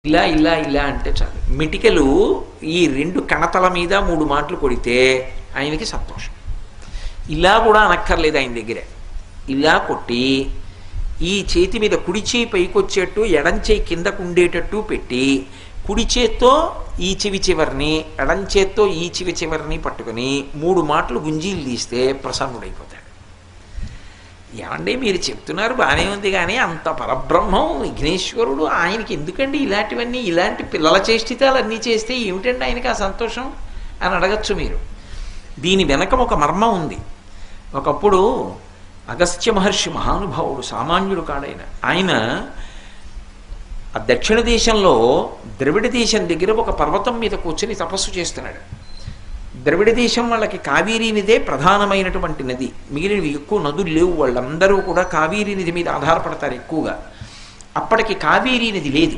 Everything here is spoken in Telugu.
ఇలా ఇలా ఇలా అంటే చాలు. మిటికలు ఈ రెండు కణతల మీద 3 మాటలు కొడితే ఆయనకి సంతోషం. ఇలా కూడా అనక్కర్లేదు ఆయన దగ్గర. ఇలా కొట్టి ఈ చేతి మీద కుడి చేయి పైకొచ్చేట్టు ఎడం చేయి కిందకు ఉండేటట్టు పెట్టి కుడి చేత్తో ఈ చెవి చివరిని ఎడం చేత్తో ఈ చెవి చివరిని పట్టుకొని 3 మాటలు గుంజీలు తీస్తే ప్రసన్నుడైపోతాడు. ఏమండి మీరు చెప్తున్నారు బాగానే ఉంది, కానీ అంత పరబ్రహ్మం విఘ్నేశ్వరుడు ఆయనకి ఎందుకండి ఇలాంటివన్నీ, ఇలాంటి పిల్లల చేష్టితాలు అన్నీ చేస్తే ఏమిటండి ఆయనకి ఆ సంతోషం అని అడగచ్చు మీరు. దీని వెనక ఒక మర్మం ఉంది. ఒకప్పుడు అగస్త్య మహర్షి మహానుభావుడు, సామాన్యుడు కాడైన ఆయన ఆ దక్షిణ దేశంలో ద్రవిడ దేశం దగ్గర ఒక పర్వతం మీద కూర్చొని తపస్సు చేస్తున్నాడు. ద్రవిడ దేశం వాళ్ళకి కావేరీ నదే ప్రధానమైనటువంటి నది, మిగిలినవి ఎక్కువ నదులు లేవు. వాళ్ళందరూ కూడా కావేరీ నది మీద ఆధారపడతారు ఎక్కువగా. అప్పటికి కావేరీ నది లేదు.